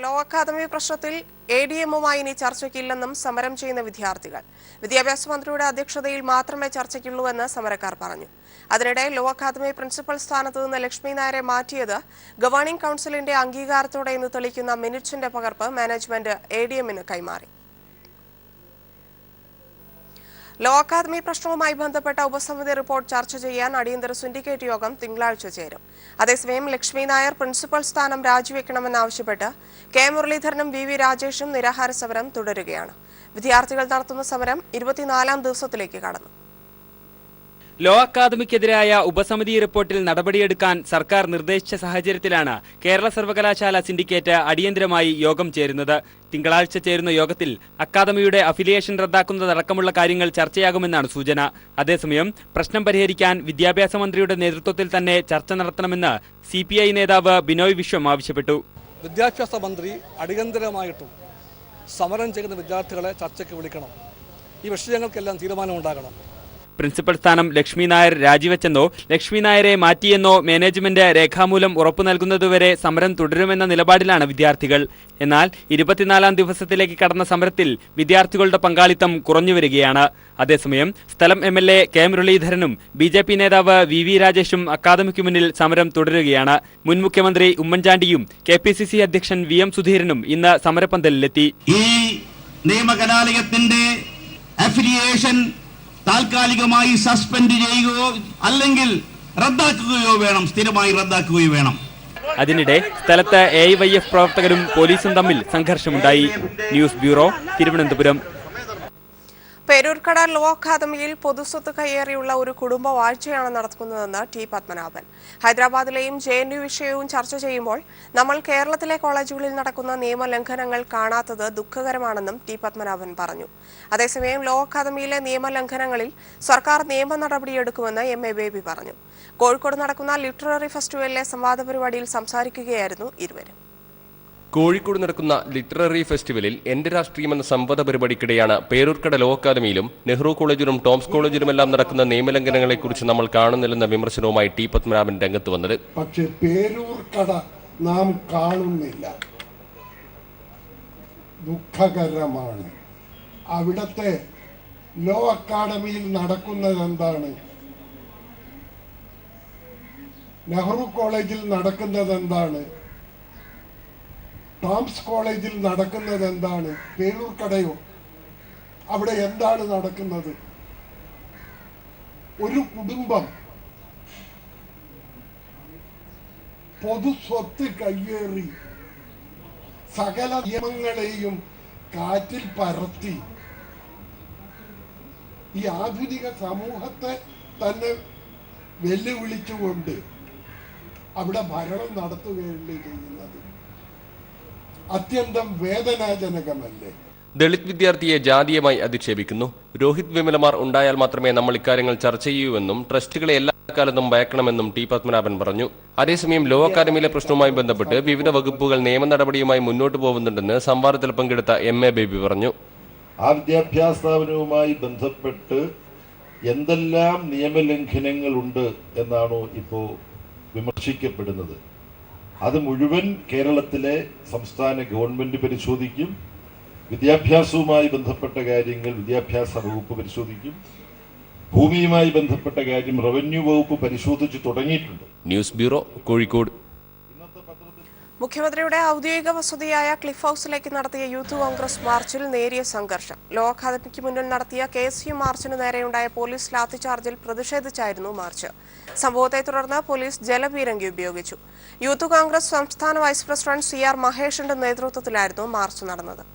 Law academy പ്രശ്നത്തിൽ ADMുമായി ഇനി ചർച്ചയ്ക്കില്ലെന്നും സമരം ചെയ്യുന്ന വിദ്യാർത്ഥികൾ. വിദ്യാഭ്യാസ മന്ത്രിയുടെ അധ്യക്ഷതയിൽ മാത്രമേ ചർച്ചയ്ക്കുള്ളൂവെന്ന് സമരക്കാർ പറഞ്ഞു. അതിനിടെ ലോ അക്കാദമി പ്രിൻസിപ്പൽ സ്ഥാനത്ത് നിന്ന് ലക്ഷ്മി നായരെ മാറ്റിയത് ഗവേണിംഗ് കൌൺസിലിന്റെ അംഗീകാരത്തോടെ എന്ന് തെളിയിക്കുന്ന മിനിറ്റ്സിന്റെ പകർപ്പ് മാനേജ്മെന്റ് ADMന് കൈമാറി. ലോ അക്കാദമി പ്രശ്നവുമായി ബന്ധപ്പെട്ട ഉപസമിതി റിപ്പോർട്ട് ചർച്ച ചെയ്യാൻ അടിയന്തര സിൻഡിക്കേറ്റ് യോഗം തിങ്കളാഴ്ച ചേരും. അതേസമയം ലക്ഷ്മി നായർ പ്രിൻസിപ്പൽ സ്ഥാനം രാജിവെക്കണമെന്നാവശ്യപ്പെട്ട് കെ മുരളീധരനും VV രാജേഷും നിരാഹാര സമരം തുടരുകയാണ്. വിദ്യാർത്ഥികൾ നടത്തുന്ന സമരം 24ാം ദിവസത്തിലേക്ക് കടന്നു. ലോ അക്കാദമിക്കെതിരായ ഉപസമിതി റിപ്പോർട്ടിൽ നടപടിയെടുക്കാൻ സർക്കാർ നിർദ്ദേശിച്ച സാഹചര്യത്തിലാണ് കേരള സർവകലാശാല സിൻഡിക്കേറ്റ് അടിയന്തരമായി യോഗം ചേരുന്നത്. തിങ്കളാഴ്ച ചേരുന്ന യോഗത്തിൽ അക്കാദമിയുടെ അഫിലിയേഷൻ റദ്ദാക്കുന്നതടക്കമുള്ള കാര്യങ്ങൾ ചർച്ചയാകുമെന്നാണ് സൂചന. അതേസമയം പ്രശ്നം പരിഹരിക്കാൻ വിദ്യാഭ്യാസ മന്ത്രിയുടെ നേതൃത്വത്തിൽ തന്നെ ചർച്ച നടത്തണമെന്ന് CPI നേതാവ് ബിനോയ് വിശ്വം ആവശ്യപ്പെട്ടു. വിദ്യാഭ്യാസ മന്ത്രി അടിയന്തരമായിട്ടും സമരം ചെയ്യുന്ന വിദ്യാർത്ഥികളെ ചർച്ചയ്ക്ക് വിളിക്കണം. ഈ വിഷയങ്ങൾക്കെല്ലാം തീരുമാനമുണ്ടാകണം. പ്രിൻസിപ്പൽ സ്ഥാനം ലക്ഷ്മി നായർ രാജിവെച്ചെന്നോ ലക്ഷ്മി നായരെ മാറ്റിയെന്നോ മാനേജ്മെന്റ് രേഖാമൂലം ഉറപ്പു നൽകുന്നതുവരെ സമരം തുടരുമെന്ന നിലപാടിലാണ് വിദ്യാർത്ഥികൾ. എന്നാൽ 24ാം ദിവസത്തിലേക്ക് കടന്ന സമരത്തിൽ വിദ്യാർത്ഥികളുടെ പങ്കാളിത്തം കുറഞ്ഞുവരികയാണ്. അതേസമയം സ്ഥലം MLA കെ മുരളീധരനും BJP നേതാവ് VV രാജേഷും അക്കാദമിക്ക് മുന്നിൽ സമരം തുടരുകയാണ്. മുൻ മുഖ്യമന്ത്രി ഉമ്മൻചാണ്ടിയും KPCC അധ്യക്ഷൻ VM സുധീരനും ഇന്ന് സമരപന്തലിലെത്തി. ഈ നിയമകലാലയത്തിന്റെ അഫിലിയേഷൻ താൽക്കാലികമായി സസ്പെൻഡ് ചെയ്യുകയോ അല്ലെങ്കിൽ റദ്ദാക്കുകയോ വേണം, സ്ഥിരമായി റദ്ദാക്കുകയോ വേണം. അതിനിടെ സ്ഥലത്ത് AIYF പ്രവർത്തകരും പോലീസും തമ്മിൽ സംഘർഷമുണ്ടായി. News bureau, Thiruvananthapuram. Peroorkada law അക്കാദമിയിൽ പൊതുസ്വത്ത് കയ്യേറിയുള്ള ഒരു കുടുംബ വാഴ്ചയാണ് നടക്കുന്നതെന്ന് T. പത്മനാഭൻ. ഹൈദരാബാദിലെയും JNU വിഷയവും ചർച്ച ചെയ്യുമ്പോൾ നമ്മൾ കേരളത്തിലെ കോളേജുകളിൽ നടക്കുന്ന നിയമലംഘനങ്ങൾ കാണാത്തത് ദുഃഖകരമാണെന്നും T. പത്മനാഭൻ പറഞ്ഞു. അതേസമയം ലോ അക്കാദമിയിലെ നിയമലംഘനങ്ങളിൽ സർക്കാർ നിയമ നടപടിയെടുക്കുമെന്ന് MA ബേബി പറഞ്ഞു. കോഴിക്കോട് നടക്കുന്ന ലിറ്റററി ഫെസ്റ്റിവലിലെ സംവാദ പരിപാടിയിൽ സംസാരിക്കുകയായിരുന്നു ഇരുവരും. കോഴിക്കോട് നടക്കുന്ന ലിറ്റററി ഫെസ്റ്റിവലിൽ എന്റെ രാഷ്ട്രീയം എന്ന സംവാദ പരിപാടിക്കിടെയാണ് പേരൂർക്കട ലോ അക്കാദമിയിലും നെഹ്റു കോളേജിലും ടോംസ് കോളേജിലുമെല്ലാം നടക്കുന്ന നിയമലംഘനങ്ങളെക്കുറിച്ച് നമ്മൾ കാണുന്നില്ലെന്ന വിമർശനവുമായി T. പത്മനാഭൻ രംഗത്ത് വന്നത്. പക്ഷേ പേരൂർക്കട നാം കാണുന്നില്ല, ദുഃഖകരമാണ്. അവിടത്തെ ലോ അക്കാദമിയിൽ നടക്കുന്നത് എന്താണ്, നെഹ്റു കോളേജിൽ നടക്കുന്നത് എന്താണ്, ടോംസ് കോളേജിൽ നടക്കുന്നത് എന്താണ്, പേരൂർക്കടയോ അവിടെ എന്താണ് നടക്കുന്നത്? ഒരു കുടുംബം പൊതുസ്വത്ത് കയ്യേറി സകല നിയമങ്ങളെയും കാറ്റിൽ പറത്തി ഈ ആധുനിക സമൂഹത്തെ തന്നെ വെല്ലുവിളിച്ചുകൊണ്ട് അവിടെ ഭരണം നടത്തുകയല്ലേ ചെയ്യുന്നത്. അത്യന്തം വേദനാജനകമല്ലേ? ദളിത് വിദ്യാർത്ഥിയെ ജാതീയമായി അധിക്ഷേപിക്കുന്നു. രോഹിത് വിമലമാർ ഉണ്ടായാൽ മാത്രമേ നമ്മൾ ഇക്കാര്യങ്ങൾ ചർച്ച ചെയ്യൂവെന്നും ട്രസ്റ്റുകളെ എല്ലാ കാലത്തും ഭയക്കണമെന്നും T. പത്മനാഭൻ പറഞ്ഞു. അതേസമയം ലോ അക്കാദമിയിലെ പ്രശ്നവുമായി ബന്ധപ്പെട്ട് വിവിധ വകുപ്പുകൾ നിയമ നടപടിയുമായി മുന്നോട്ട് പോകുന്നുണ്ടെന്ന് സംവാദത്തിൽ പങ്കെടുത്ത MA ബേബി പറഞ്ഞു. ആ വിദ്യാഭ്യാസ സ്ഥാപനവുമായി ബന്ധപ്പെട്ട് എന്തെല്ലാം നിയമലംഘനങ്ങളുണ്ട് എന്നാണോ ഇപ്പോൾ വിമർശിക്കപ്പെടുന്നത്, അത് മുഴുവൻ കേരളത്തിലെ സംസ്ഥാന ഗവൺമെന്റ് പരിശോധിക്കും. വിദ്യാഭ്യാസവുമായി ബന്ധപ്പെട്ട കാര്യങ്ങൾ വിദ്യാഭ്യാസ വകുപ്പ് പരിശോധിക്കും. ഭൂമിയുമായി ബന്ധപ്പെട്ട കാര്യം റവന്യൂ വകുപ്പ് പരിശോധിച്ചു തുടങ്ങിയിട്ടുണ്ട്. News bureau, Kozhikode. മുഖ്യമന്ത്രിയുടെ ഔദ്യോഗിക വസതിയായ ക്ലിഫ് ഹൌസിലേക്ക് നടത്തിയ യൂത്ത് കോൺഗ്രസ് മാർച്ചിൽ നേരിയ സംഘർഷം. ലോ അക്കാദമിക്ക് മുന്നിൽ നടത്തിയ KSU മാർച്ചിന് നേരെയുണ്ടായ പോലീസ് ലാത്തിചാർജിൽ പ്രതിഷേധിച്ചായിരുന്നു മാർച്ച്. സംഭവത്തെ തുടർന്ന് പോലീസ് ജലപീരങ്കി ഉപയോഗിച്ചു. യൂത്ത് കോൺഗ്രസ് സംസ്ഥാന വൈസ് പ്രസിഡന്റ് CR മഹേഷിന്റെ നേതൃത്വത്തിലായിരുന്നു മാർച്ച് നടന്നത്.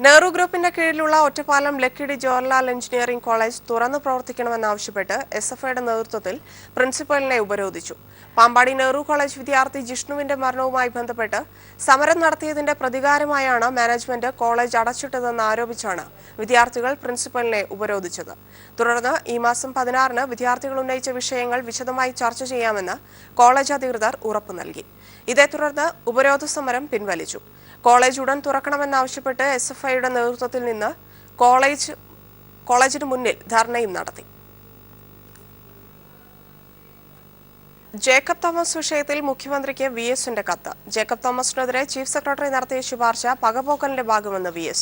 നെഹ്റു ഗ്രൂപ്പിന്റെ കീഴിലുള്ള ഒറ്റപ്പാലം ലക്കിടി ജവഹർലാൽ എഞ്ചിനീയറിംഗ് കോളേജ് തുറന്നു പ്രവർത്തിക്കണമെന്നാവശ്യപ്പെട്ട് SFIയുടെ നേതൃത്വത്തിൽ പ്രിൻസിപ്പലിനെ ഉപരോധിച്ചു. പാമ്പാടി നെഹ്റു കോളേജ് വിദ്യാർത്ഥി ജിഷ്ണുവിന്റെ മരണവുമായി ബന്ധപ്പെട്ട് സമരം നടത്തിയതിന്റെ പ്രതികാരമായാണ് മാനേജ്മെന്റ് കോളേജ് അടച്ചിട്ടതെന്ന് ആരോപിച്ചാണ് വിദ്യാർത്ഥികൾ പ്രിൻസിപ്പലിനെ ഉപരോധിച്ചത്. തുടർന്ന് ഈ മാസം 16-ന് വിദ്യാർത്ഥികൾ ഉന്നയിച്ച വിഷയങ്ങൾ വിശദമായി ചർച്ച ചെയ്യാമെന്ന് കോളേജ് അധികൃതർ ഉറപ്പു നൽകി. ഇതേ തുടർന്ന് ഉപരോധ സമരം പിൻവലിച്ചു. കോളേജ് ഉടൻ തുറക്കണമെന്നാവശ്യപ്പെട്ട് SFIയുടെ നേതൃത്വത്തിൽ നിന്ന് കോളേജിന് മുന്നിൽ ധർണയും നടത്തി. ജേക്കബ് തോമസ് വിഷയത്തിൽ മുഖ്യമന്ത്രിക്ക് VSന്റെ കത്ത്. ജേക്കബ് തോമസിനെതിരെ ചീഫ് സെക്രട്ടറി നടത്തിയ ശുപാർശ പകപോക്കലിന്റെ ഭാഗമെന്ന് VS.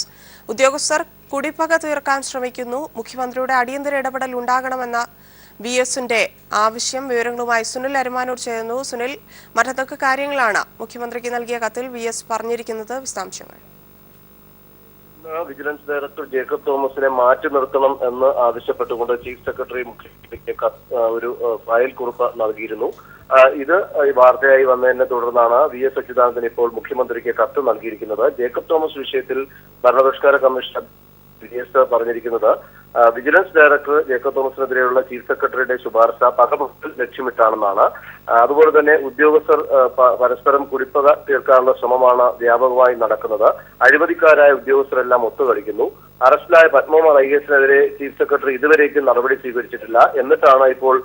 ഉദ്യോഗസ്ഥർ കുടിപ്പക തീർക്കാൻ ശ്രമിക്കുന്നു. മുഖ്യമന്ത്രിയുടെ അടിയന്തര ഇടപെടൽ ഉണ്ടാകണമെന്ന VSന്റെ ആവശ്യം. വിവരങ്ങളുമായി സുനിൽ അരുമാനൂർ ചേരുന്നു. സുനിൽ, മറ്റെന്തൊക്കെ കാര്യങ്ങളാണ് മുഖ്യമന്ത്രിക്ക് നൽകിയ കത്തിൽ VS പറഞ്ഞിരിക്കുന്നത്? വിശദാംശങ്ങൾ. വിജിലൻസ് ഡയറക്ടർ ജേക്കബ് തോമസിനെ മാറ്റി നിർത്തണം എന്ന് ആവശ്യപ്പെട്ടുകൊണ്ട് ചീഫ് സെക്രട്ടറി മുഖ്യമന്ത്രിക്ക് ഒരു ഫയൽ കുറിപ്പ് നൽകിയിരുന്നു. ഇത് വാർത്തയായി വന്നതിനെ തുടർന്നാണ് VS അച്യുതാനന്ദൻ ഇപ്പോൾ മുഖ്യമന്ത്രിക്ക് കത്ത് നൽകിയിരിക്കുന്നത്. ജേക്കബ് തോമസ് വിഷയത്തിൽ ഭരണപരിഷ്കാര കമ്മീഷൻ VS പറഞ്ഞിരിക്കുന്നത് വിജിലൻസ് ഡയറക്ടർ ജേക്കബ് തോമസിനെതിരെയുള്ള ചീഫ് സെക്രട്ടറിയുടെ ശുപാർശ പകപോക്കൽ ലക്ഷ്യമിട്ടാണെന്നാണ്. അതുപോലെ തന്നെ ഉദ്യോഗസ്ഥർ പരസ്പരം കുടിപ്പക തീർക്കാനുള്ള ശ്രമമാണ് വ്യാപകമായി നടക്കുന്നത്. അഴിമതിക്കാരായ ഉദ്യോഗസ്ഥരെല്ലാം ഒത്തുകളിക്കുന്നു. അറസ്റ്റിലായ പത്മകുമാർ IASനെതിരെ ചീഫ് സെക്രട്ടറി ഇതുവരേക്കും നടപടി സ്വീകരിച്ചിട്ടില്ല. എന്നിട്ടാണ് ഇപ്പോൾ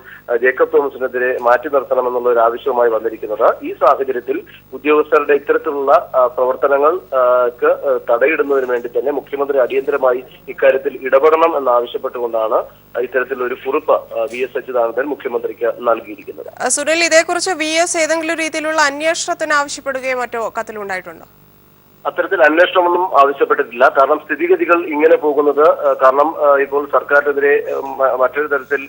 ജേക്കബ് തോമസിനെതിരെ മാറ്റി നിർത്തണമെന്നുള്ള ഒരു ആവശ്യവുമായി വന്നിരിക്കുന്നത്. ഈ സാഹചര്യത്തിൽ ഉദ്യോഗസ്ഥരുടെ ഇത്തരത്തിലുള്ള പ്രവർത്തനങ്ങൾക്ക് തടയിടുന്നതിന് വേണ്ടി തന്നെ മുഖ്യമന്ത്രി അടിയന്തരമായി ഇക്കാര്യത്തിൽ ഇടപെടണം എന്നാവശ്യപ്പെട്ടുകൊണ്ടാണ് ഇത്തരത്തിലൊരു കുറിപ്പ് VS അച്യുതാനന്ദൻ മുഖ്യമന്ത്രിക്ക് നൽകിയിരിക്കുന്നത്. സുനിൽ, ഇതേക്കുറിച്ച് VS ഏതെങ്കിലും രീതിയിലുള്ള അന്വേഷണത്തിന് ആവശ്യപ്പെടുകയോ മറ്റോ കത്തിലുണ്ടായിട്ടുണ്ടോ? അത്തരത്തിൽ അന്വേഷണമൊന്നും ആവശ്യപ്പെട്ടിട്ടില്ല. കാരണം സ്ഥിതിഗതികൾ ഇങ്ങനെ പോകുന്നത് കാരണം ഇപ്പോൾ സർക്കാരിനെതിരെ മറ്റൊരു തരത്തിൽ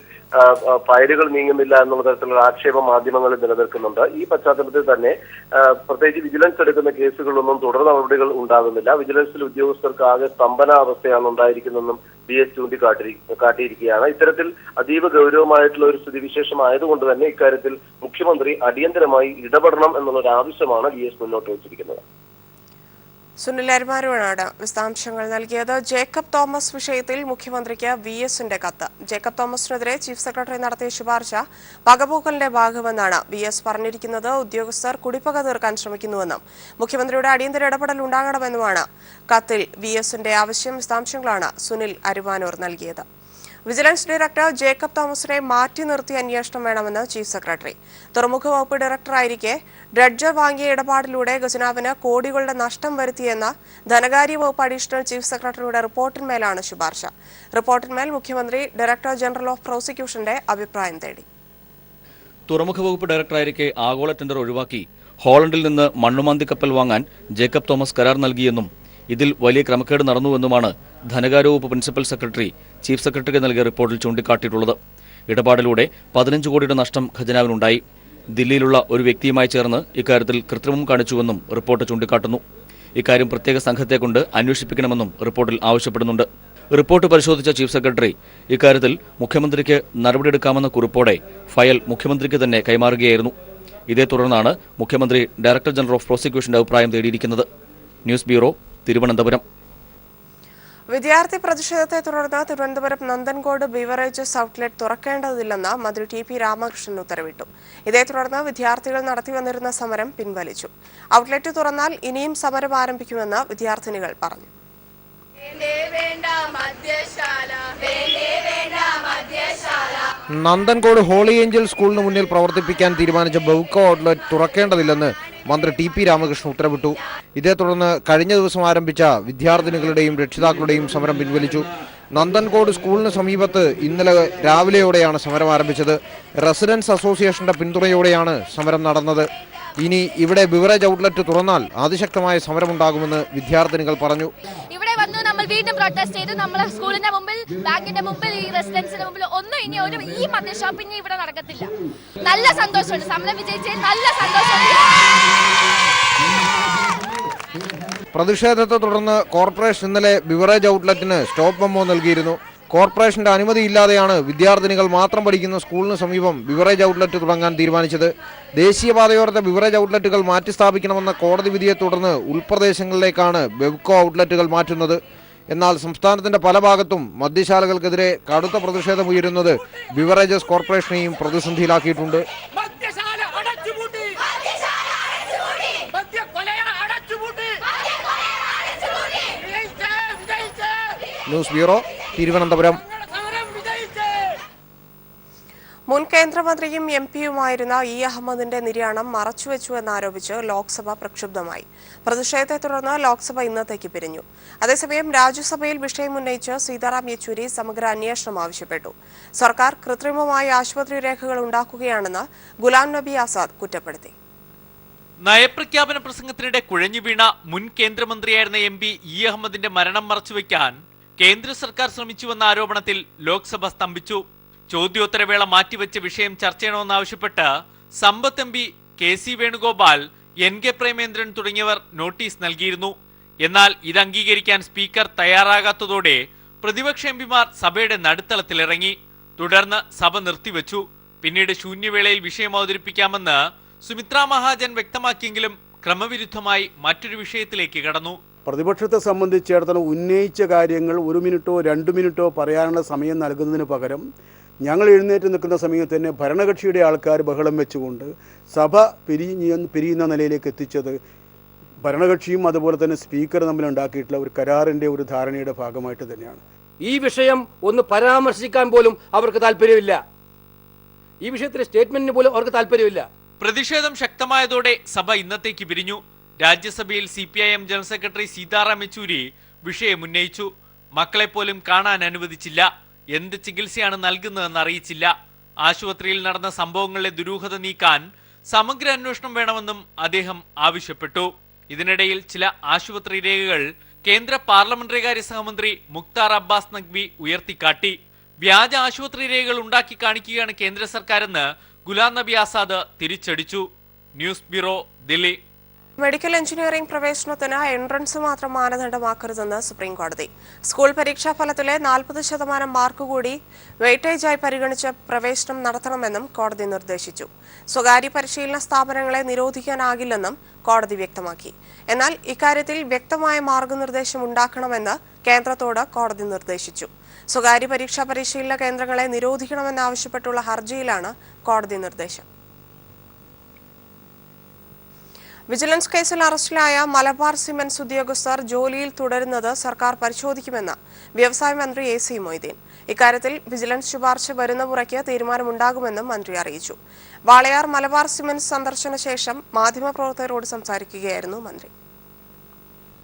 ഫയലുകൾ നീങ്ങുന്നില്ല എന്നുള്ള തരത്തിലുള്ള ആക്ഷേപം മാധ്യമങ്ങളിൽ നിലനിൽക്കുന്നുണ്ട്. ഈ പശ്ചാത്തലത്തിൽ തന്നെ പ്രത്യേകിച്ച് വിജിലൻസ് എടുക്കുന്ന കേസുകളിലൊന്നും തുടർ നടപടികൾ ഉണ്ടാകുന്നില്ല. വിജിലൻസിൽ ഉദ്യോഗസ്ഥർക്ക് ആകെ സ്തംഭനാവസ്ഥയാണ് ഉണ്ടായിരിക്കുന്നതെന്നും VS ചൂണ്ടിക്കാട്ടിയിരിക്കുകയാണ്. ഇത്തരത്തിൽ അതീവ ഗൗരവമായിട്ടുള്ള ഒരു സ്ഥിതിവിശേഷം ആയതുകൊണ്ട് തന്നെ ഇക്കാര്യത്തിൽ മുഖ്യമന്ത്രി അടിയന്തരമായി ഇടപെടണം എന്നുള്ള ഒരു ആവശ്യമാണ് VS മുന്നോട്ട് വെച്ചിരിക്കുന്നത്. സുനിൽ അരുമാനൂരാണ് വിശദാംശങ്ങൾ നൽകിയത്. ജേക്കബ് തോമസ് വിഷയത്തിൽ മുഖ്യമന്ത്രിക്ക് VSന്റെ കത്ത്. ജേക്കബ് തോമസിനെതിരെ ചീഫ് സെക്രട്ടറി നടത്തിയ ശുപാർശ പകപോക്കലിന്റെ ഭാഗമെന്നാണ് VS പറഞ്ഞിരിക്കുന്നത്. ഉദ്യോഗസ്ഥർ കുടിപ്പക തീർക്കാൻ ശ്രമിക്കുന്നുവെന്നും മുഖ്യമന്ത്രിയുടെ അടിയന്തര ഇടപെടൽ ഉണ്ടാകണമെന്നുമാണ് കത്തിൽ VSന്റെ ആവശ്യം. വിശദാംശങ്ങളാണ് സുനിൽ അരുമാനൂർ നൽകിയത്. വിജിലൻസ് ഡയറക്ടർ ജേക്കബ് തോമസിനെ മാറ്റി നിർത്തി അന്വേഷണം വേണമെന്ന് ചീഫ് സെക്രട്ടറി. തുറമുഖ വകുപ്പ് ഡയറക്ടറായിരിക്കെ ഡ്രഡ്ജർ വാങ്ങിയ ഇടപാടിലൂടെ ഖജനാവിന് കോടികളുടെ നഷ്ടം വരുത്തിയെന്ന ധനകാര്യ വകുപ്പ് അഡീഷണൽ ചീഫ് സെക്രട്ടറിയുടെ റിപ്പോർട്ടിന്മേലാണ് ശുപാർശ. റിപ്പോർട്ടിന്മേൽ മുഖ്യമന്ത്രി ഡയറക്ടർ ജനറൽ ഓഫ് പ്രോസിക്യൂഷന്റെ അഭിപ്രായം തേടി. തുറമുഖ വകുപ്പ് ഡയറക്ടറായിരിക്കെ ആഗോള ടെൻഡർ ഒഴിവാക്കി ഹോളണ്ടിൽ നിന്ന് മണ്ണുമാന്തി കപ്പൽ വാങ്ങാൻ ജേക്കബ് തോമസ് കരാർ നൽകിയെന്നും ഇതിൽ വലിയ ക്രമക്കേട് നടന്നുവെന്നുമാണ് ധനകാര്യ വകുപ്പ് പ്രിൻസിപ്പൽ സെക്രട്ടറി ചീഫ് സെക്രട്ടറിക്ക് നൽകിയ റിപ്പോർട്ടിൽ ചൂണ്ടിക്കാട്ടിയിട്ടുള്ളത്. ഇടപാടിലൂടെ 15 കോടിയുടെ നഷ്ടം ഖജനാവിനുണ്ടായി. ദില്ലിയിലുള്ള ഒരു വ്യക്തിയുമായി ചേർന്ന് ഇക്കാര്യത്തിൽ കൃത്രിമം കാണിച്ചുവെന്നും റിപ്പോർട്ട് ചൂണ്ടിക്കാട്ടുന്നു. ഇക്കാര്യം പ്രത്യേക സംഘത്തെ കൊണ്ട് അന്വേഷിപ്പിക്കണമെന്നും റിപ്പോർട്ടിൽ ആവശ്യപ്പെടുന്നുണ്ട്. റിപ്പോർട്ട് പരിശോധിച്ച ചീഫ് സെക്രട്ടറി ഇക്കാര്യത്തിൽ മുഖ്യമന്ത്രിക്ക് നടപടിയെടുക്കാമെന്ന കുറിപ്പോടെ ഫയൽ മുഖ്യമന്ത്രിക്ക് തന്നെ കൈമാറുകയായിരുന്നു. ഇതേ തുടർന്നാണ് മുഖ്യമന്ത്രി ഡയറക്ടർ ജനറൽ ഓഫ് പ്രോസിക്യൂഷന്റെ അഭിപ്രായം തേടിയിരിക്കുന്നത്. News bureau, Thiruvananthapuram. വിദ്യാർത്ഥി പ്രതിഷേധത്തെ തുടർന്ന് തിരുവനന്തപുരം നന്ദൻകോട് ബിവറേജസ് ഔട്ട്ലെറ്റ് തുറക്കേണ്ടതില്ലെന്ന് മന്ത്രി TP രാമകൃഷ്ണൻ ഉത്തരവിട്ടു. ഇതേ തുടർന്ന് വിദ്യാർത്ഥികൾ നടത്തിവന്നിരുന്ന സമരം പിൻവലിച്ചു. ഔട്ട്ലെറ്റ് തുറന്നാൽ ഇനിയും സമരം ആരംഭിക്കുമെന്ന് വിദ്യാർത്ഥിനികൾ പറഞ്ഞു. നന്ദൻകോട് ഹോളി ഏഞ്ചൽ സ്കൂളിന് മുന്നിൽ പ്രവർത്തിപ്പിക്കാൻ തീരുമാനിച്ച ബെവ്കോ ഔട്ട്ലെറ്റ് തുറക്കേണ്ടതില്ലെന്ന് മന്ത്രി TP രാമകൃഷ്ണൻ ഉത്തരവിട്ടു. ഇതേ തുടർന്ന് കഴിഞ്ഞ ദിവസം ആരംഭിച്ച വിദ്യാർത്ഥിനികളുടെയും രക്ഷിതാക്കളുടെയും സമരം പിൻവലിച്ചു. നന്ദൻകോട് സ്കൂളിന് സമീപത്ത് ഇന്നലെ രാവിലെയോടെയാണ് സമരം ആരംഭിച്ചത്. റെസിഡൻസ് അസോസിയേഷന്റെ പിന്തുണയോടെയാണ് സമരം നടന്നത്. ഇനി ഇവിടെ ബിവറേജ് ഔട്ട്ലെറ്റ് തുറന്നാൽ അതിശക്തമായ സമരമുണ്ടാകുമെന്ന് വിദ്യാർത്ഥിനികൾ പറഞ്ഞു. ഇവിടെ വന്നു നമ്മൾ വീണ്ടും പ്രൊട്ടസ്റ്റ് ചെയ്തു. നമ്മളെ സ്കൂളിന്റെ മുമ്പിൽ, ബാങ്കിന്റെ മുമ്പിൽ, ഈ റെസിഡൻസിന്റെ മുമ്പിൽ ഒന്നും ഇനി ഈ മദ്യ ഷോപ്പിംഗ് ഇവിടെ നടക്കത്തില്ല. നല്ല സന്തോഷമുണ്ട്. സമരം വിജയിച്ചതിൽ നല്ല സന്തോഷമുണ്ട്. പ്രതിഷേധത്തെ തുടർന്ന് കോർപ്പറേഷൻ ഇന്നലെ ബിവറേജ് ഔട്ട്ലെറ്റിന് സ്റ്റോപ്പ് മെമ്മോ നൽകിയിരുന്നു. കോർപ്പറേഷന്റെ അനുമതിയില്ലാതെയാണ് വിദ്യാർത്ഥിനികൾ മാത്രം പഠിക്കുന്ന സ്കൂളിന് സമീപം ബിവറേജ് ഔട്ട്ലെറ്റ് തുടങ്ങാൻ തീരുമാനിച്ചത്. ദേശീയപാതയോരത്തെ ബിവറേജ് ഔട്ട്ലെറ്റുകൾ മാറ്റിസ്ഥാപിക്കണമെന്ന കോടതി വിധിയെ തുടർന്ന് ഉൾപ്രദേശങ്ങളിലേക്കാണ് ബെവ്കോ ഔട്ട്ലെറ്റുകൾ മാറ്റുന്നത്. എന്നാൽ സംസ്ഥാനത്തിന്റെ പല ഭാഗത്തും മദ്യശാലകൾക്കെതിരെ കടുത്ത പ്രതിഷേധമുയരുന്നത് ബിവറേജസ് കോർപ്പറേഷനെയും പ്രതിസന്ധിയിലാക്കിയിട്ടുണ്ട്. News bureau, Thiruvananthapuram. മുൻ കേന്ദ്രമന്ത്രിയും എംപിയുമായിരുന്ന ഇ അഹമ്മദിന്റെ നിര്യാണം മറച്ചുവെച്ചുവെന്നാരോപിച്ച് ലോക്സഭ പ്രക്ഷുബ്ധമായി. പ്രതിഷേധത്തെ തുടർന്ന് ലോക്സഭ ഇന്നത്തേക്ക് പിരിഞ്ഞു. അതേസമയം രാജ്യസഭയിൽ വിഷയം ഉന്നയിച്ച് സീതാറാം യെച്ചൂരി സമഗ്ര അന്വേഷണം ആവശ്യപ്പെട്ടു. സർക്കാർ കൃത്രിമമായ ആശുപത്രി രേഖകൾ ഉണ്ടാക്കുകയാണെന്ന് ഗുലാം നബി ആസാദ് കുറ്റപ്പെടുത്തി. നയപ്രഖ്യാപന പ്രസംഗത്തിനിടെ കുഴഞ്ഞു വീണ മുൻ കേന്ദ്രമന്ത്രിയായിരുന്ന എംപി ഇ അഹമ്മദിന്റെ മരണം മറച്ചുവെക്കാൻ കേന്ദ്ര സർക്കാർ ശ്രമിച്ചുവെന്ന ആരോപണത്തിൽ ലോക്സഭ സ്തംഭിച്ചു. ചോദ്യോത്തരവേള മാറ്റിവെച്ച വിഷയം ചർച്ച ചെയ്യണമെന്നാവശ്യപ്പെട്ട് Sampath M P, K C. Venugopal, N K. Premachandran തുടങ്ങിയവർ നോട്ടീസ് നൽകിയിരുന്നു. എന്നാൽ ഇത് അംഗീകരിക്കാൻ സ്പീക്കർ തയ്യാറാകാത്തതോടെ പ്രതിപക്ഷ എംപിമാർ സഭയുടെ നടുത്തളത്തിലിറങ്ങി. തുടർന്ന് സഭ നിർത്തിവെച്ചു. പിന്നീട് ശൂന്യവേളയിൽ വിഷയം അവതരിപ്പിക്കാമെന്ന് സുമിത്ര മഹാജൻ വ്യക്തമാക്കിയെങ്കിലും ക്രമവിരുദ്ധമായി മറ്റൊരു വിഷയത്തിലേക്ക് കടന്നു. പ്രതിപക്ഷത്തെ സംബന്ധിച്ചിടത്തോളം ഉന്നയിച്ച കാര്യങ്ങൾ 1 മിനിറ്റോ 2 മിനിറ്റോ പറയാനുള്ള സമയം നൽകുന്നതിന് പകരം ഞങ്ങൾ എഴുന്നേറ്റ് നിൽക്കുന്ന സമയത്ത് തന്നെ ഭരണകക്ഷിയുടെ ആൾക്കാർ ബഹളം വെച്ചുകൊണ്ട് സഭ പിരിയുന്ന നിലയിലേക്ക് എത്തിച്ചത് ഭരണകക്ഷിയും അതുപോലെ തന്നെ സ്പീക്കർ തമ്മിൽ ഉണ്ടാക്കിയിട്ടുള്ള ഒരു കരാറിൻ്റെ ഒരു ധാരണയുടെ ഭാഗമായിട്ട് തന്നെയാണ്. ഈ വിഷയം ഒന്ന് പരാമർശിക്കാൻ പോലും അവർക്ക് താല്പര്യമില്ല. ഈ വിഷയത്തിലെ സ്റ്റേറ്റ്മെന്റിന് പോലും അവർക്ക് താല്പര്യമില്ല. പ്രതിഷേധം ശക്തമായതോടെ സഭ ഇന്നത്തേക്ക് പിരിഞ്ഞു. രാജ്യസഭയിൽ CPIM general secretary Sitaram Yechury വിഷയം ഉന്നയിച്ചു. മക്കളെ പോലും കാണാൻ അനുവദിച്ചില്ല. എന്ത് ചികിത്സയാണ് നൽകുന്നതെന്ന് അറിയിച്ചില്ല. ആശുപത്രിയിൽ നടന്ന സംഭവങ്ങളിലെ ദുരൂഹത നീക്കാൻ സമഗ്ര അന്വേഷണം വേണമെന്നും അദ്ദേഹം ആവശ്യപ്പെട്ടു. ഇതിനിടയിൽ ചില ആശുപത്രി രേഖകൾ കേന്ദ്ര പാർലമെന്ററി കാര്യ സഹമന്ത്രി മുക്താർ അബ്ബാസ് നഖ്വി ഉയർത്തിക്കാട്ടി. വ്യാജ ആശുപത്രി രേഖകൾ ഉണ്ടാക്കി കാണിക്കുകയാണ് കേന്ദ്ര സർക്കാരെന്ന് ഗുലാം നബി ആസാദ് തിരിച്ചടിച്ചു. News bureau, Delhi. Medical engineering പ്രവേശനത്തിന് എൻട്രൻസ് മാത്രം മാനദണ്ഡമാക്കരുതെന്ന് സുപ്രീംകോടതി. സ്കൂൾ പരീക്ഷാ ഫലത്തിലെ 40% മാർക്ക് കൂടി വെയിറ്റേജായി പരിഗണിച്ച് പ്രവേശനം നടത്തണമെന്നും കോടതി നിർദ്ദേശിച്ചു. സ്വകാര്യ പരിശീലന സ്ഥാപനങ്ങളെ നിരോധിക്കാനാകില്ലെന്നും കോടതി വ്യക്തമാക്കി. എന്നാൽ ഇക്കാര്യത്തിൽ വ്യക്തമായ മാർഗനിർദ്ദേശം ഉണ്ടാക്കണമെന്ന് കേന്ദ്രത്തോട് കോടതി നിർദ്ദേശിച്ചു. സ്വകാര്യ പരീക്ഷാ പരിശീലന കേന്ദ്രങ്ങളെ നിരോധിക്കണമെന്നാവശ്യപ്പെട്ടുള്ള ഹർജിയിലാണ് കോടതി നിർദ്ദേശം. വിജിലൻസ് കേസിൽ അറസ്റ്റിലായ മലബാർ സിമന്റ്സ് ഉദ്യോഗസ്ഥർ ജോലിയിൽ തുടരുന്നത് സർക്കാർ പരിശോധിക്കുമെന്ന് വ്യവസായ മന്ത്രി AC മൊയ്തീൻ. ഇക്കാര്യത്തിൽ വിജിലൻസ് ശുപാർശ വരുന്ന മുറയ്ക്ക് തീരുമാനമുണ്ടാകുമെന്നും മന്ത്രി അറിയിച്ചു. വാളയാർ മലബാർ സിമന്റ്സ് സന്ദർശന ശേഷം മാധ്യമപ്രവർത്തകരോട് സംസാരിക്കുകയായിരുന്നു മന്ത്രി.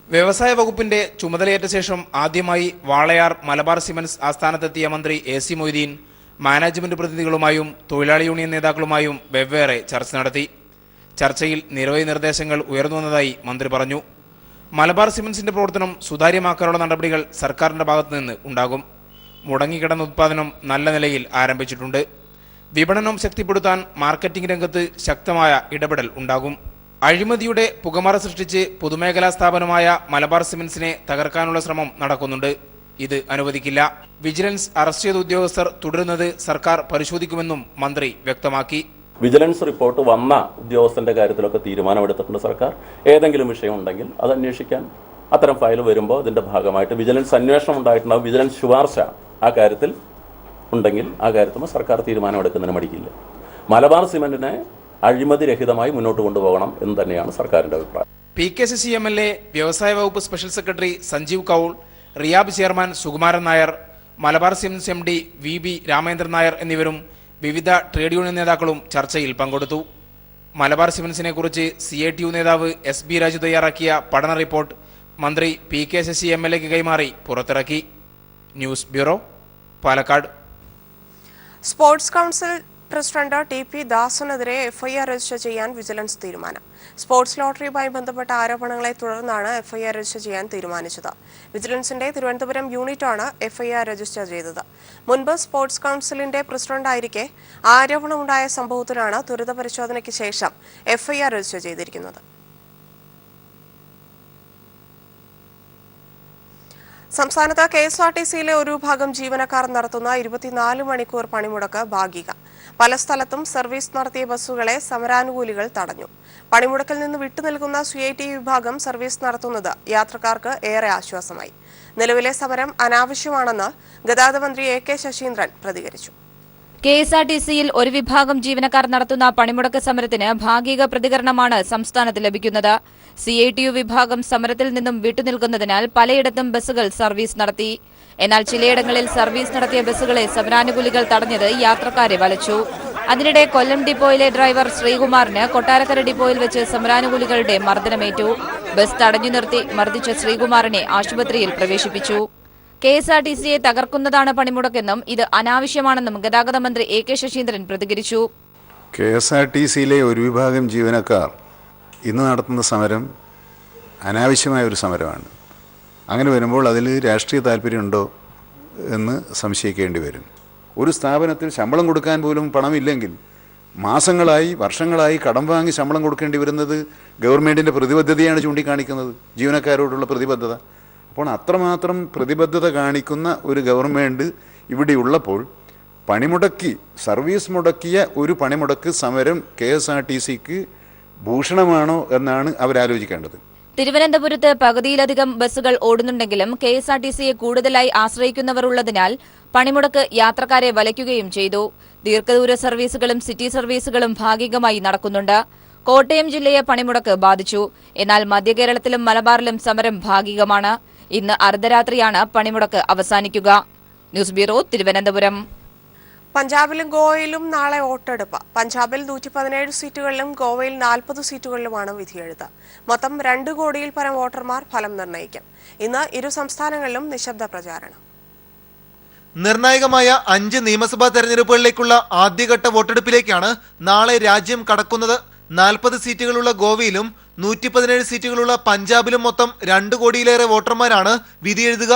വ്യവസായ വകുപ്പിന്റെ ചുമതലയേറ്റ ശേഷം ആദ്യമായി വാളയാർ മലബാർ സിമന്റ്സ് ആസ്ഥാനത്തെത്തിയ മന്ത്രി AC മൊയ്തീൻ മാനേജ്മെന്റ് പ്രതിനിധികളുമായും തൊഴിലാളി യൂണിയൻ നേതാക്കളുമായും വെവ്വേറെ ചർച്ച നടത്തി. ചർച്ചയിൽ നിരവധി നിർദ്ദേശങ്ങൾ ഉയർന്നു വന്നതായി മന്ത്രി പറഞ്ഞു. മലബാർ സിമന്റ്സിന്റെ പ്രവർത്തനം സുതാര്യമാക്കാനുള്ള നടപടികൾ സർക്കാരിന്റെ ഭാഗത്തുനിന്ന് ഉണ്ടാകും. മുടങ്ങിക്കിടന്ന ഉത്പാദനം നല്ല നിലയിൽ ആരംഭിച്ചിട്ടുണ്ട്. വിപണനം ശക്തിപ്പെടുത്താൻ മാർക്കറ്റിംഗ് രംഗത്ത് ശക്തമായ ഇടപെടൽ ഉണ്ടാകും. അഴിമതിയുടെ പുകമറ സൃഷ്ടിച്ച് പൊതുമേഖലാ സ്ഥാപനമായ മലബാർ സിമന്റ്സിനെ തകർക്കാനുള്ള ശ്രമം നടക്കുന്നുണ്ട്. ഇത് അനുവദിക്കില്ല. വിജിലൻസ് അറസ്റ്റ് ചെയ്ത ഉദ്യോഗസ്ഥർ തുടരുന്നത് സർക്കാർ പരിശോധിക്കുമെന്നും മന്ത്രി വ്യക്തമാക്കി. വിജിലൻസ് റിപ്പോർട്ട് വന്ന ഉദ്യോഗസ്ഥന്റെ കാര്യത്തിലൊക്കെ തീരുമാനമെടുത്തിട്ടുണ്ട് സർക്കാർ. ഏതെങ്കിലും വിഷയം ഉണ്ടെങ്കിൽ അത് അന്വേഷിക്കാൻ അത്തരം ഫയൽ വരുമ്പോൾ അതിന്റെ ഭാഗമായിട്ട് വിജിലൻസ് അന്വേഷണം ഉണ്ടായിട്ടുണ്ടാവും. വിജിലൻസ് ശുപാർശ ആ കാര്യത്തിൽ ഉണ്ടെങ്കിൽ ആ കാര്യത്തിൽ സർക്കാർ തീരുമാനമെടുക്കുന്നതിന് മടിക്കില്ല. മലബാർ സിമന്റിനെ അഴിമതി രഹിതമായി മുന്നോട്ട് കൊണ്ടുപോകണം എന്ന് തന്നെയാണ് സർക്കാരിന്റെ അഭിപ്രായം. PKCC MLA, വ്യവസായ വകുപ്പ് special secretary Sanjeev Kaul, RIAB chairman Sukumaran Nair, Malabar cements MD VB Ramendran Nair എന്നിവരും വിവിധ ട്രേഡ് യൂണിയൻ നേതാക്കളും ചർച്ചയിൽ പങ്കെടുത്തു. മലബാർ സിമന്റ്സിനെ കുറിച്ച് CITU നേതാവ് SB രാജു തയ്യാറാക്കിയ പഠന റിപ്പോർട്ട് മന്ത്രി PKCC MLAക്ക് കൈമാറി പുറത്തിറക്കി. News bureau, Palakkad. Sports council president TP ദാസനെതിരെ FIR register ചെയ്യാൻ വിജിലൻസ് തീരുമാനം. സ്പോർട്സ് ലോട്ടറിയുമായി ബന്ധപ്പെട്ട ആരോപണങ്ങളെ തുടർന്നാണ് FIR രജിസ്റ്റർ ചെയ്യാൻ തീരുമാനിച്ചത്. വിജിലൻസിന്റെ തിരുവനന്തപുരം യൂണിറ്റാണ് FIR രജിസ്റ്റർ ചെയ്തത്. മുൻപ് സ്പോർട്സ് കൗൺസിലിന്റെ പ്രസിഡന്റായിരിക്കെ ആരോപണമുണ്ടായ സംഭവത്തിലാണ് ത്വരിത പരിശോധനയ്ക്ക് ശേഷം FIR രജിസ്റ്റർ ചെയ്തിരിക്കുന്നത്. സംസ്ഥാനത്ത് KSRTCയിലെ ഒരു വിഭാഗം ജീവനക്കാർ നടത്തുന്ന 24 മണിക്കൂർ പണിമുടക്ക് ഭാഗിക. പല സ്ഥലത്തും സർവീസ് നടത്തിയ ബസ്സുകളെ സമരാനുകൂലികൾ തടഞ്ഞു. പണിമുടക്കിൽ നിന്ന് വിട്ടുനിൽക്കുന്ന CIT വിഭാഗം സർവീസ് നടത്തുന്നത് യാത്രക്കാർക്ക് ഏറെ ആശ്വാസമായി. നിലവിലെ സമരം അനാവശ്യമാണെന്ന് ഗതാഗത മന്ത്രി AK ശശീന്ദ്രൻ പ്രതികരിച്ചു. KSRTCയിൽ ഒരു വിഭാഗം ജീവനക്കാർ നടത്തുന്ന പണിമുടക്ക് സമരത്തിന് ഭാഗിക പ്രതികരണമാണ് സംസ്ഥാനത്ത് ലഭിക്കുന്നത്. CITU വിഭാഗം സമരത്തിൽ നിന്നും വിട്ടുനിൽക്കുന്നതിനാൽ പലയിടത്തും ബസ്സുകൾ സർവീസ് നടത്തി. എന്നാൽ ചിലയിടങ്ങളിൽ സർവീസ് നടത്തിയ ബസ്സുകളെ സമരാനുകൂലികൾ തടഞ്ഞത് യാത്രക്കാരെ വലച്ചു. അതിനിടെ കൊല്ലം ഡിപ്പോയിലെ ഡ്രൈവർ ശ്രീകുമാറിന് കൊട്ടാരക്കര ഡിപ്പോയിൽ വെച്ച് സമരാനുകൂലികളുടെ മർദ്ദനമേറ്റു. ബസ് തടഞ്ഞു നിർത്തി മർദ്ദിച്ച ശ്രീകുമാറിനെ ആശുപത്രിയിൽ പ്രവേശിപ്പിച്ചു. KSRTCയെ തകർക്കുന്നതാണ് പണിമുടക്കെന്നും ഇത് അനാവശ്യമാണെന്നും ഗതാഗത മന്ത്രി AK ശശീന്ദ്രൻ പ്രതികരിച്ചു. KSRTCയിലെ ഒരു വിഭാഗം ജീവനക്കാർ ഇന്ന് നടത്തുന്ന സമരം അനാവശ്യമായ ഒരു സമരമാണ്. അങ്ങനെ വരുമ്പോൾ അതിൽ രാഷ്ട്രീയ താല്പര്യമുണ്ടോ എന്ന് സംശയിക്കേണ്ടി വരും. ഒരു സ്ഥാപനത്തിൽ ശമ്പളം കൊടുക്കാൻ പോലും പണമില്ലെങ്കിൽ മാസങ്ങളായി വർഷങ്ങളായി കടം വാങ്ങി ശമ്പളം കൊടുക്കേണ്ടി വരുന്നത് ഗവൺമെൻറ്റിൻ്റെ പ്രതിബദ്ധതയാണ് ചൂണ്ടിക്കാണിക്കുന്നത്, ജീവനക്കാരോടുള്ള പ്രതിബദ്ധത. അപ്പോൾ അത്രമാത്രം പ്രതിബദ്ധത കാണിക്കുന്ന ഒരു ഗവൺമെൻറ് ഇവിടെയുള്ളപ്പോൾ പണിമുടക്കി സർവീസ് മുടക്കിയ ഒരു പണിമുടക്ക് സമരം KSRTCക്ക് ഭൂഷണമാണോ എന്നാണ് അവരാലോചിക്കേണ്ടത്. തിരുവനന്തപുരത്ത് പകുതിയിലധികം ബസ്സുകൾ ഓടുന്നുണ്ടെങ്കിലും KSRTCയെ കൂടുതലായി ആശ്രയിക്കുന്നവർ ഉള്ളതിനാൽ പണിമുടക്ക് യാത്രക്കാരെ വലയ്ക്കുകയും ചെയ്തു. ദീർഘദൂര സർവീസുകളും സിറ്റി സർവീസുകളും ഭാഗികമായി നടക്കുന്നുണ്ട്. കോട്ടയം ജില്ലയെ പണിമുടക്ക് ബാധിച്ചു. എന്നാൽ മധ്യകേരളത്തിലും മലബാറിലും സമരം ഭാഗികമാണ്. ഇന്ന് അർദ്ധരാത്രിയാണ് പണിമുടക്ക് അവസാനിക്കുക. News bureau, Thiruvananthapuram. പഞ്ചാബിലും ഗോവയിലും നാളെ വോട്ടെടുപ്പ്. പഞ്ചാബിൽ 117 സീറ്റുകളിലും ഗോവയിൽ 40 സീറ്റുകളിലുമാണ് വിധിയെഴുത്ത്. മൊത്തം 2 കോടിയിൽ പരം വോട്ടർമാർ ഫലം നിർണ്ണയിക്കും. ഇന്ന് ഇരു സംസ്ഥാനങ്ങളിലും നിശബ്ദ പ്രചാരണം. നിർണായകമായ 5 നിയമസഭാ തെരഞ്ഞെടുപ്പുകളിലേക്കുള്ള ആദ്യഘട്ട വോട്ടെടുപ്പിലേക്കാണ് നാളെ രാജ്യം കടക്കുന്നത്. 40 സീറ്റുകളുള്ള ഗോവയിലും 117 സീറ്റുകളുള്ള പഞ്ചാബിലും മൊത്തം 2 കോടിയിലേറെ വോട്ടർമാരാണ് വിധിയെഴുതുക.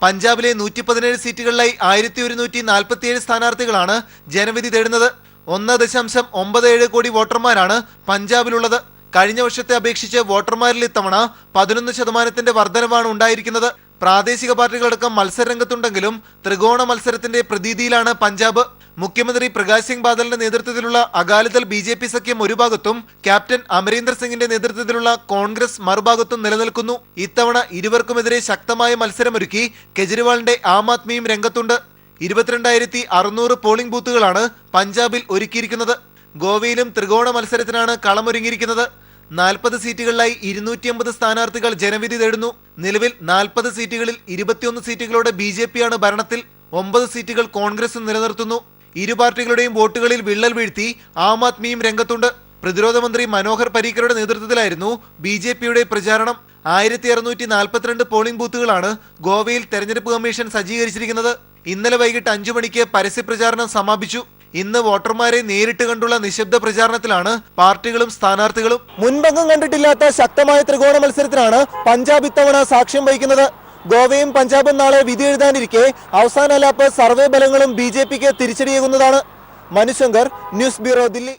പഞ്ചാബിലെ 117 സീറ്റുകളിലായി 1147 സ്ഥാനാർത്ഥികളാണ് ജനവിധി തേടുന്നത്. 1.97 കോടി വോട്ടർമാരാണ് പഞ്ചാബിലുള്ളത്. കഴിഞ്ഞ വർഷത്തെ അപേക്ഷിച്ച് വോട്ടർമാരിൽ ഇത്തവണ 11% വർധനവാണ് ഉണ്ടായിരിക്കുന്നത്. പ്രാദേശിക പാർട്ടികളടക്കം മത്സരരംഗത്തുണ്ടെങ്കിലും ത്രികോണ മത്സരത്തിന്റെ പ്രതീതിയിലാണ് പഞ്ചാബ്. മുഖ്യമന്ത്രി പ്രകാശ് സിംഗ് ബാദലിന്റെ നേതൃത്വത്തിലുള്ള അകാലിദൾ BJP സഖ്യം ഒരു ഭാഗത്തും ക്യാപ്റ്റൻ അമരീന്ദർ സിംഗിന്റെ നേതൃത്വത്തിലുള്ള കോൺഗ്രസ് മറുഭാഗത്തും നിലനിൽക്കുന്നു. ഇത്തവണ ഇരുവർക്കുമെതിരെ ശക്തമായ മത്സരമൊരുക്കി കെജ്രിവാളിന്റെ ആം ആദ്മിയും രംഗത്തുണ്ട്. 22,600 പോളിംഗ് ബൂത്തുകളാണ് പഞ്ചാബിൽ ഒരുക്കിയിരിക്കുന്നത്. ഗോവയിലും ത്രികോണ മത്സരത്തിനാണ് കളമൊരുങ്ങിയിരിക്കുന്നത്. 40 സീറ്റുകളിലായി 250 സ്ഥാനാർത്ഥികൾ ജനവിധി തേടുന്നു. നിലവിൽ 40 സീറ്റുകളിൽ 21 സീറ്റുകളോടെ BJPയാണ് ഭരണത്തിൽ. 9 സീറ്റുകൾ കോൺഗ്രസും നിലനിർത്തുന്നു. ഇരു പാർട്ടികളുടെയും വോട്ടുകളിൽ വിള്ളൽ വീഴ്ത്തി ആം ആദ്മിയും രംഗത്തുണ്ട്. പ്രതിരോധ മന്ത്രി മനോഹർ പരീക്കറുടെ നേതൃത്വത്തിലായിരുന്നു BJPയുടെ പ്രചാരണം. 1642 പോളിംഗ് ബൂത്തുകളാണ് ഗോവയിൽ തെരഞ്ഞെടുപ്പ് കമ്മീഷൻ സജ്ജീകരിച്ചിരിക്കുന്നത്. ഇന്നലെ വൈകിട്ട് 5 മണിക്ക് പരസ്യപ്രചാരണം സമാപിച്ചു. ഇന്ന് വോട്ടർമാരെ നേരിട്ട് കണ്ടുള്ള നിശബ്ദ പ്രചാരണത്തിലാണ് പാർട്ടികളും സ്ഥാനാർത്ഥികളും. മുൻപെങ്ങും കണ്ടിട്ടില്ലാത്ത ശക്തമായ ത്രികോണ മത്സരത്തിനാണ് പഞ്ചാബ് ഇത്തവണ സാക്ഷ്യം വഹിക്കുന്നത്. ഗോവയും പഞ്ചാബും നാളെ വിധി എഴുതാനിരിക്കെ അവസാന ലാപ്പ് സർവേ ഫലങ്ങളും BJPക്ക് തിരിച്ചടിയേകുന്നതാണ്. Manushankar, news bureau, Delhi.